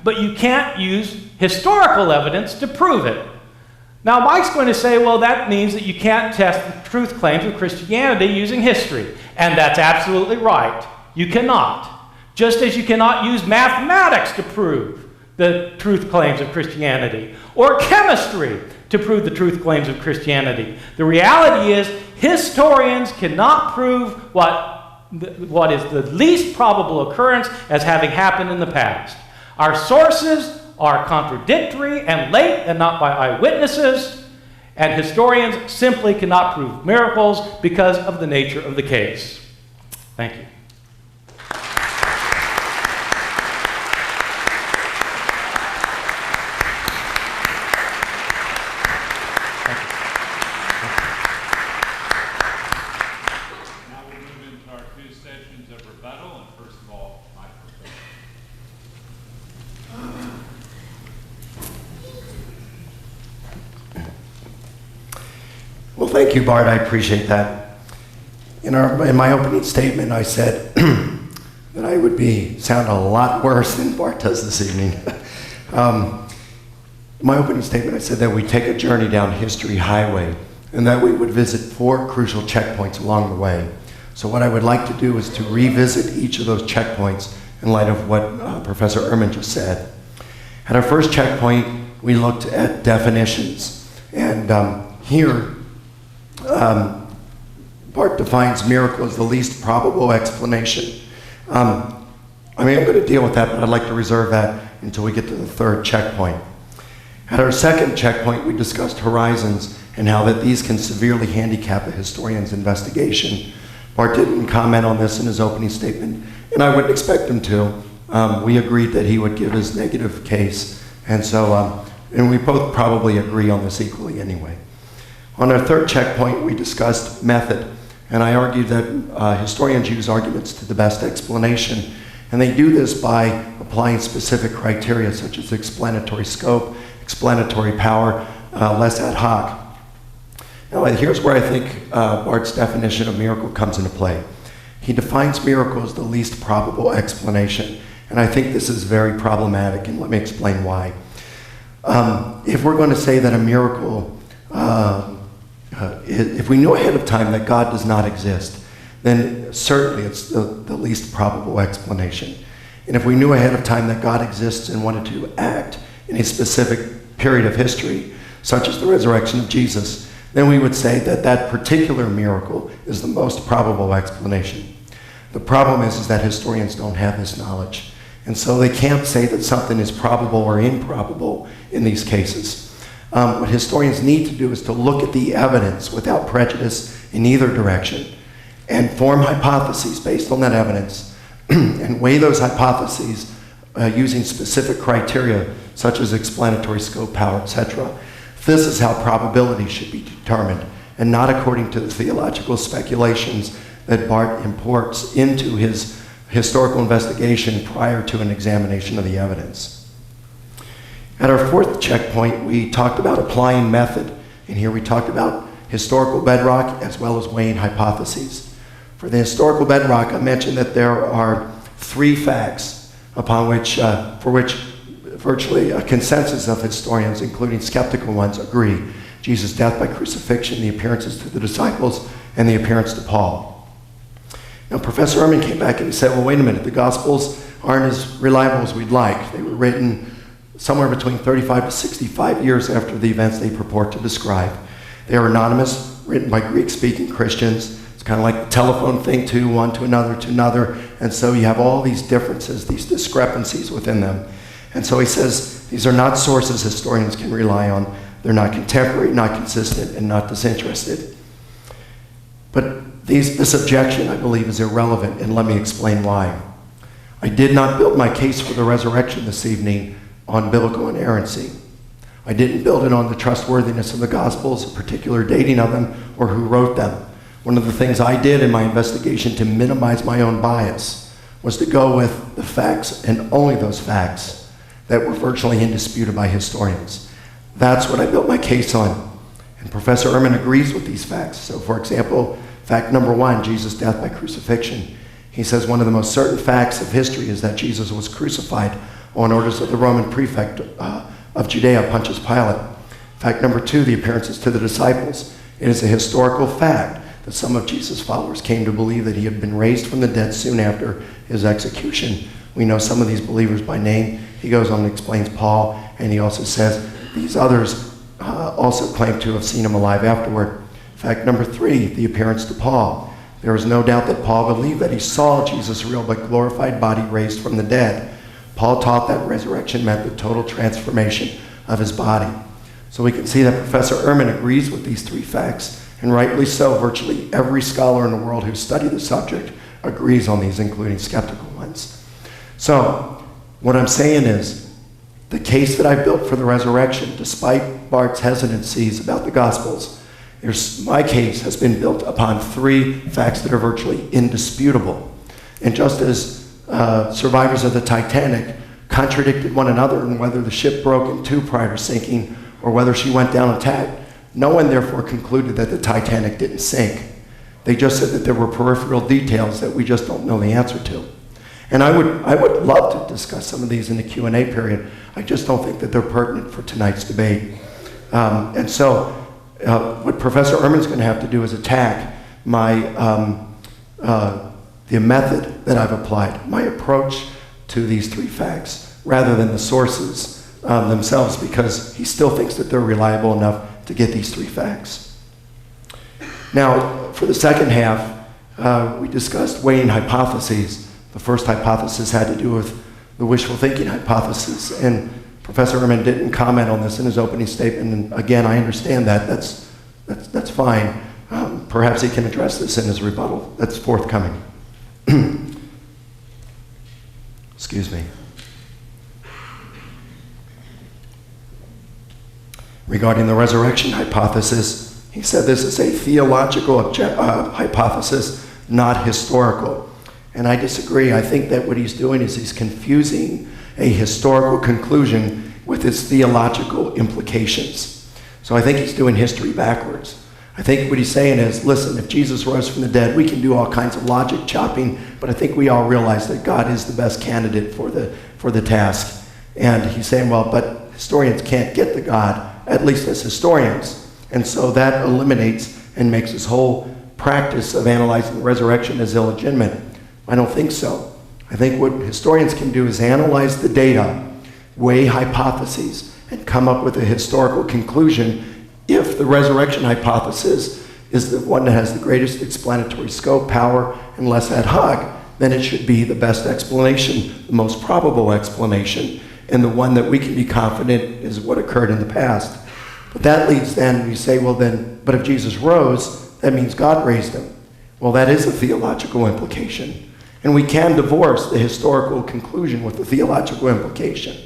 but you can't use historical evidence to prove it. Now, Mike's going to say, well, that means that you can't test the truth claims of Christianity using history. And that's absolutely right. You cannot. Just as you cannot use mathematics to prove the truth claims of Christianity, or chemistry to prove the truth claims of Christianity. The reality is, historians cannot prove what is the least probable occurrence as having happened in the past. Our sources are contradictory and late and not by eyewitnesses, and historians simply cannot prove miracles because of the nature of the case. Thank you. Now we move into our two sessions of rebuttal, and first of all, microphone. Well, thank you, Bart. I appreciate that. In my opening statement, I said that I would sound a lot worse than Bart does this evening. In my opening statement, I said that we take a journey down history highway and that we would visit 4 crucial checkpoints along the way. So what I would like to do is to revisit each of those checkpoints in light of what Professor Ehrman just said. At our first checkpoint, we looked at definitions. And here, Bart defines miracle as the least probable explanation. I'm going to deal with that, but I'd like to reserve that until we get to the third checkpoint. At our second checkpoint, we discussed horizons and how that these can severely handicap a historian's investigation. Bart didn't comment on this in his opening statement, and I wouldn't expect him to. We agreed that he would give his negative case, and so, and we both probably agree on this equally anyway. On our third checkpoint, we discussed method, and I argued that historians use arguments to the best explanation, and they do this by applying specific criteria such as explanatory scope, explanatory power, less ad hoc. Now, here's where I think Bart's definition of miracle comes into play. He defines miracle as the least probable explanation, and I think this is very problematic, and let me explain why. If we're going to say that a miracle, if we know ahead of time that God does not exist, then certainly it's the least probable explanation. And if we knew ahead of time that God exists and wanted to act in a specific period of history, such as the resurrection of Jesus, then we would say that that particular miracle is the most probable explanation. The problem is that historians don't have this knowledge. And so they can't say that something is probable or improbable in these cases. What historians need to do is to look at the evidence without prejudice in either direction and form hypotheses based on that evidence and weigh those hypotheses using specific criteria such as explanatory scope, power, etc. This is how probability should be determined, and not according to the theological speculations that Bart imports into his historical investigation prior to an examination of the evidence. At our fourth checkpoint, we talked about applying method, and here we talked about historical bedrock as well as weighing hypotheses. For the historical bedrock, I mentioned that there are 3 facts upon which, for which virtually a consensus of historians, including skeptical ones, agree. Jesus' death by crucifixion, the appearances to the disciples, and the appearance to Paul. Now, Professor Ehrman came back and he said, well, wait a minute, the Gospels aren't as reliable as we'd like. They were written somewhere between 35 to 65 years after the events they purport to describe. They are anonymous, written by Greek-speaking Christians. It's kind of like the telephone thing, one to another, and so you have all these differences, these discrepancies within them. And so he says, these are not sources historians can rely on. They're not contemporary, not consistent, and not disinterested. But this objection, I believe, is irrelevant, and let me explain why. I did not build my case for the resurrection this evening on biblical inerrancy. I didn't build it on the trustworthiness of the Gospels, a particular dating of them, or who wrote them. One of the things I did in my investigation to minimize my own bias was to go with the facts and only those facts that were virtually indisputed by historians. That's what I built my case on. And Professor Ehrman agrees with these facts. So, for example, fact number 1, Jesus' death by crucifixion. He says one of the most certain facts of history is that Jesus was crucified on orders of the Roman prefect of Judea, Pontius Pilate. Fact number 2, the appearances to the disciples. It is a historical fact that some of Jesus' followers came to believe that he had been raised from the dead soon after his execution. We know some of these believers by name. He goes on and explains Paul, and he also says these others also claim to have seen him alive afterward. Fact number 3, the appearance to Paul. There is no doubt that Paul believed that he saw Jesus' real but glorified body raised from the dead. Paul taught that resurrection meant the total transformation of his body. So we can see that Professor Ehrman agrees with these 3 facts, and rightly so. Virtually every scholar in the world who studied the subject agrees on these, including skeptical ones. So what I'm saying is, the case that I built for the resurrection, despite Bart's hesitancies about the Gospels, my case has been built upon 3 facts that are virtually indisputable. And just as survivors of the Titanic contradicted one another in whether the ship broke in 2 prior to sinking or whether she went down intact, no one therefore concluded that the Titanic didn't sink. They just said that there were peripheral details that we just don't know the answer to. And I would love to discuss some of these in the Q&A period. I just don't think that they're pertinent for tonight's debate. And so what Professor Ehrman's going to have to do is attack the method that I've applied, my approach to these 3 facts, rather than the sources themselves, because he still thinks that they're reliable enough to get these 3 facts. Now, for the second half, we discussed weighing hypotheses. The first hypothesis had to do with the wishful thinking hypothesis, and Professor Ehrman didn't comment on this in his opening statement, and again, I understand that. That's fine. Perhaps he can address this in his rebuttal. That's forthcoming. Excuse me. Regarding the resurrection hypothesis, he said this is a theological hypothesis, not historical. And I disagree. I think that what he's doing is he's confusing a historical conclusion with its theological implications. So I think he's doing history backwards. I think what he's saying is, listen, if Jesus rose from the dead, we can do all kinds of logic chopping, but I think we all realize that God is the best candidate for the task. And he's saying, well, but historians can't get to God, at least as historians. And so that eliminates and makes this whole practice of analyzing the resurrection as illegitimate. I don't think so. I think what historians can do is analyze the data, weigh hypotheses, and come up with a historical conclusion. If the resurrection hypothesis is the one that has the greatest explanatory scope, power, and less ad hoc, then it should be the best explanation, the most probable explanation, and the one that we can be confident is what occurred in the past. But that leads then, you say, well then, but if Jesus rose, that means God raised him. Well, that is a theological implication. And we can divorce the historical conclusion with the theological implication.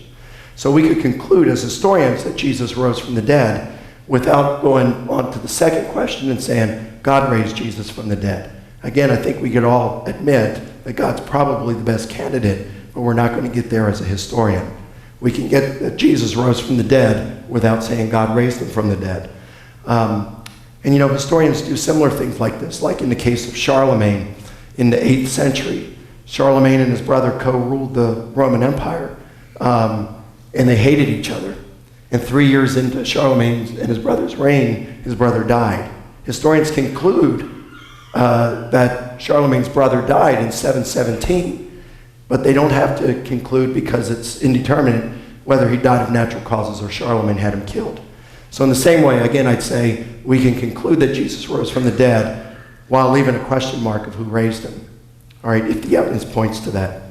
So we could conclude as historians that Jesus rose from the dead without going on to the second question and saying, God raised Jesus from the dead. Again, I think we could all admit that God's probably the best candidate, but we're not going to get there as a historian. We can get that Jesus rose from the dead without saying God raised him from the dead. And historians do similar things like this, like in the case of Charlemagne in the 8th century. Charlemagne and his brother co-ruled the Roman Empire, and they hated each other. And 3 years into Charlemagne and his brother's reign, his brother died. Historians conclude that Charlemagne's brother died in 717, but they don't have to conclude because it's indeterminate whether he died of natural causes or Charlemagne had him killed. So in the same way, again, I'd say we can conclude that Jesus rose from the dead while leaving a question mark of who raised him. All right, if the evidence points to that.